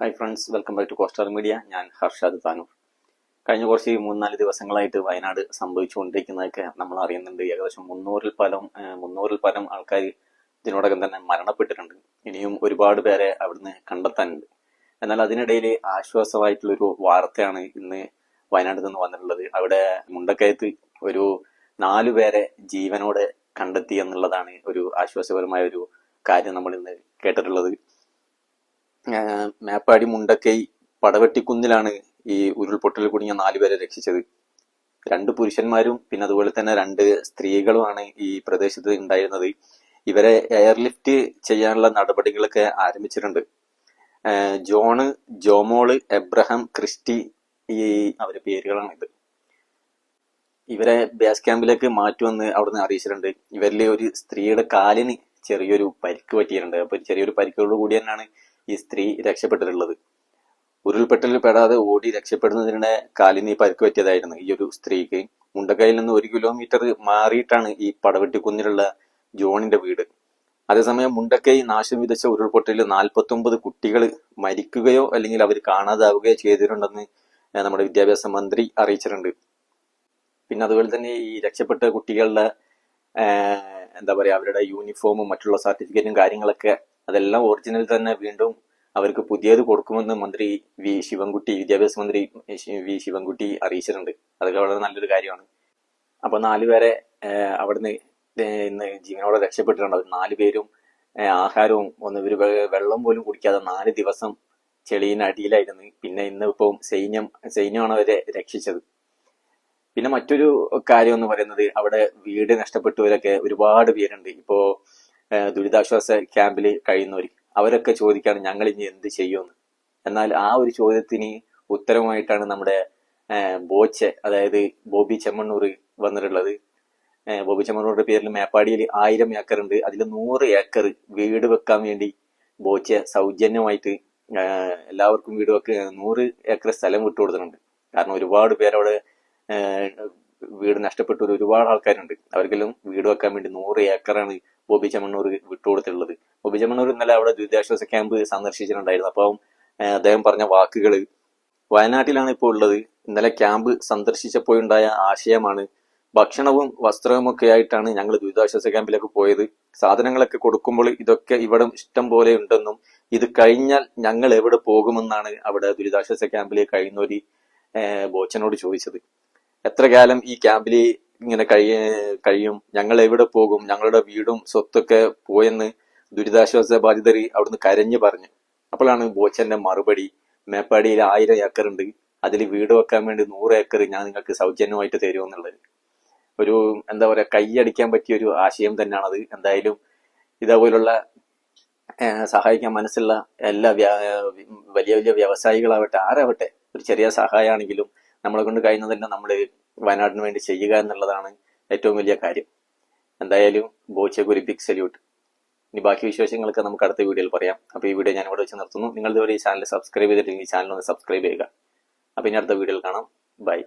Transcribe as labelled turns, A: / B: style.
A: Hi friends, welcome back to Costar media. ഞാൻ ഹർഷാദ് താനൂർ. കഴിഞ്ഞ കുറച്ച് 3-4 ദിവസങ്ങളായിട്ട് വയനാട് സംഭവിച്ചുകൊണ്ടിരിക്കുന്നതൊക്കെ നമ്മൾ അറിയുന്നുണ്ട്. ഏകദേശം 300-ൽ പരം ആൾക്കാർ ഇതിനോടകം തന്നെ മരണപ്പെട്ടിട്ടുണ്ട്. ഇനിയും ഒരുപാട് പേരെ അവിടുന്ന് കണ്ടെത്താനുണ്ട്. എന്നാൽ അതിനിടയിൽ ആശ്വാസമായിട്ടുള്ളൊരു വാർത്തയാണ് ഇന്ന് വയനാട്ടിൽ നിന്ന് വന്നിട്ടുള്ളത്. അവിടെ മുണ്ടക്കയത്ത് ഒരു 4 പേരെ ജീവനോടെ കണ്ടെത്തി എന്നുള്ളതാണ് ഒരു ആശ്വാസപരമായ ഒരു കാര്യം നമ്മൾ ഇന്ന് കേട്ടിട്ടുള്ളത്. മേപ്പാടി മുണ്ടക്കൈ പടവെട്ടിക്കുന്നിലാണ് ഈ ഉരുൾപൊട്ടൽ കുടുങ്ങിയ 4 പേരെ രക്ഷിച്ചത്. 2 പുരുഷന്മാരും പിന്നെ അതുപോലെ തന്നെ 2 സ്ത്രീകളുമാണ് ഈ പ്രദേശത്ത് ഉണ്ടായിരുന്നത്. ഇവരെ എയർലിഫ്റ്റ് ചെയ്യാനുള്ള നടപടികളൊക്കെ ആരംഭിച്ചിട്ടുണ്ട്. ജോണ്, ജോമോള്, എബ്രഹാം, ക്രിസ്റ്റി, ഈ അവരുടെ പേരുകളാണ് ഇത്. ഇവരെ ബേസ് ക്യാമ്പിലേക്ക് മാറ്റുമെന്ന് അവിടുന്ന് അറിയിച്ചിട്ടുണ്ട്. ഇവരിലെ ഒരു സ്ത്രീയുടെ കാലിന് ചെറിയൊരു പരിക്ക് പറ്റിയിട്ടുണ്ട്. അപ്പൊ ചെറിയൊരു പരിക്കോട് കൂടി തന്നെയാണ് ഈ സ്ത്രീ രക്ഷപ്പെട്ടിട്ടുള്ളത്. ഉരുൾപൊട്ടലിൽ പെടാതെ ഓടി രക്ഷപ്പെടുന്നതിനിടെ കാലിന് പരിക്ക് പറ്റിയതായിരുന്നു ഈ ഒരു സ്ത്രീക്ക്. മുണ്ടക്കയിൽ നിന്ന് 1 കിലോമീറ്റർ മാറിയിട്ടാണ് ഈ പടവെട്ടിക്കുന്നിലുള്ള ജോണിന്റെ വീട്. അതേസമയം മുണ്ടക്കൈ നാശം വിതച്ച ഉരുൾപൊട്ടലിൽ 49 കുട്ടികൾ മരിക്കുകയോ അല്ലെങ്കിൽ അവർ കാണാതാവുകയോ ചെയ്തിട്ടുണ്ടെന്ന് നമ്മുടെ വിദ്യാഭ്യാസ മന്ത്രി അറിയിച്ചിട്ടുണ്ട്. പിന്നെ അതുപോലെ തന്നെ ഈ രക്ഷപ്പെട്ട കുട്ടികളുടെ അവരുടെ യൂണിഫോമും മറ്റുള്ള സർട്ടിഫിക്കറ്റും കാര്യങ്ങളൊക്കെ അതെല്ലാം ഒറിജിനൽ തന്നെ വീണ്ടും അവർക്ക് പുതിയത് കൊടുക്കുമെന്ന് മന്ത്രി വിദ്യാഭ്യാസ മന്ത്രി വി ശിവൻകുട്ടി അറിയിച്ചിട്ടുണ്ട്. അതൊക്കെ വളരെ നല്ലൊരു കാര്യമാണ്. അപ്പൊ 4 പേരെ അവിടുന്ന് ഇന്ന് ജീവനോടെ രക്ഷപ്പെട്ടിട്ടുണ്ട്. 4 പേരും ആഹാരവും ഇവര് വെള്ളം പോലും കുടിക്കാതെ 4 ദിവസം ചെളിയിനടിയിലായിരുന്നു. പിന്നെ ഇന്ന് ഇപ്പം സൈന്യമാണ് അവരെ രക്ഷിച്ചത്. പിന്നെ മറ്റൊരു കാര്യം എന്ന് പറയുന്നത്, അവിടെ വീട് നഷ്ടപ്പെട്ടവരൊക്കെ ഒരുപാട് പേരുണ്ട്. ഇപ്പോ ദുരിതാശ്വാസ ക്യാമ്പിൽ കഴിയുന്നവർ അവരൊക്കെ ചോദിക്കാണ് ഞങ്ങൾ ഇനി എന്ത് ചെയ്യുമെന്ന്. എന്നാൽ ആ ഒരു ചോദ്യത്തിന് ഉത്തരമായിട്ടാണ് നമ്മുടെ അതായത് ബോബി ചെമ്മണ്ണൂർ വന്നിട്ടുള്ളത്. ബോബി ചെമ്മണ്ണൂരുടെ പേരിൽ മേപ്പാടിയിൽ 1000 ഏക്കർ ഉണ്ട്. അതിൽ 100 ഏക്കർ വീട് വെക്കാൻ വേണ്ടി ബോച്ചെ സൗജന്യമായിട്ട് എല്ലാവർക്കും വീട് 100 ഏക്കർ സ്ഥലം വിട്ടുകൊടുത്തിട്ടുണ്ട്. കാരണം ഒരുപാട് പേരവിടെ വീട് നഷ്ടപ്പെട്ട ഒരുപാട് ആൾക്കാരുണ്ട്. അവർക്കെല്ലാം വീട് വെക്കാൻ വേണ്ടി 100 ഏക്കറാണ് ബോബി ചെമ്മണ്ണൂർ വിട്ടുകൊടുത്തിട്ടുള്ളത്. ബോബി ചെമ്മണ്ണൂർ ഇന്നലെ അവിടെ ദുരിതാശ്വാസ ക്യാമ്പ് സന്ദർശിച്ചിട്ടുണ്ടായിരുന്നു. അപ്പം അദ്ദേഹം പറഞ്ഞ വാക്കുകൾ, വയനാട്ടിലാണ് ഇപ്പോൾ ഉള്ളത്. ഇന്നലെ ക്യാമ്പ് സന്ദർശിച്ചപ്പോഴുണ്ടായ ആശയമാണ്, ഭക്ഷണവും വസ്ത്രവും ഒക്കെ ആയിട്ടാണ് ഞങ്ങൾ ദുരിതാശ്വാസ ക്യാമ്പിലേക്ക് പോയത്. സാധനങ്ങളൊക്കെ കൊടുക്കുമ്പോൾ ഇതൊക്കെ ഇവിടെ ഇഷ്ടം പോലെ ഉണ്ടെന്നും ഇത് കഴിഞ്ഞാൽ ഞങ്ങൾ എവിടെ പോകുമെന്നാണ് അവിടെ ദുരിതാശ്വാസ ക്യാമ്പിലേക്ക് കഴിയുന്നവര് ബോച്ചനോട് ചോദിച്ചത്. എത്ര കാലം ഈ ക്യാമ്പിൽ ഇങ്ങനെ കഴിയും, ഞങ്ങൾ എവിടെ പോകും, ഞങ്ങളുടെ വീടും സ്വത്തൊക്കെ പോയെന്ന് ദുരിതാശ്വാസ ബാധിതർ അവിടുന്ന് കരഞ്ഞു പറഞ്ഞു. അപ്പോഴാണ് ബോച്ചന്റെ മറുപടി, മേപ്പാടിയിൽ 1000 ഏക്കർ ഉണ്ട്, അതിൽ വീട് വെക്കാൻ വേണ്ടി 100 ഏക്കർ ഞാൻ നിങ്ങൾക്ക് സൗജന്യമായിട്ട് തരുമെന്നുള്ളത് ഒരു കൈയടിക്കാൻ പറ്റിയ ഒരു ആശയം തന്നെയാണത്. എന്തായാലും ഇതേപോലുള്ള സഹായിക്കാൻ മനസ്സുള്ള എല്ലാ വലിയ വലിയ വ്യവസായികളാവട്ടെ ആരാവട്ടെ, ഒരു ചെറിയ സഹായമാണെങ്കിലും നമ്മളെ കൊണ്ട് കഴിയുന്നതെല്ലാം നമ്മൾ വയനാടിന് വേണ്ടി ചെയ്യുക എന്നുള്ളതാണ് ഏറ്റവും വലിയ കാര്യം. എന്തായാലും ബോച്ചയ്ക്ക് ഒരു ബിഗ് സല്യൂട്ട്. ഇനി ബാക്കി വിശേഷങ്ങളൊക്കെ നമുക്ക് അടുത്ത വീഡിയോയിൽ പറയാം. അപ്പോൾ ഈ വീഡിയോ ഞാൻ ഇവിടെ വെച്ച് നിർത്തുന്നു. നിങ്ങൾ ഇതുവരെ ഈ ചാനൽ സബ്സ്ക്രൈബ് ചെയ്തിട്ടുണ്ടെങ്കിൽ ഈ ചാനൽ ഒന്ന് സബ്സ്ക്രൈബ് ചെയ്യുക. അപ്പോൾ ഇനി അടുത്ത വീഡിയോയിൽ കാണാം. ബൈ.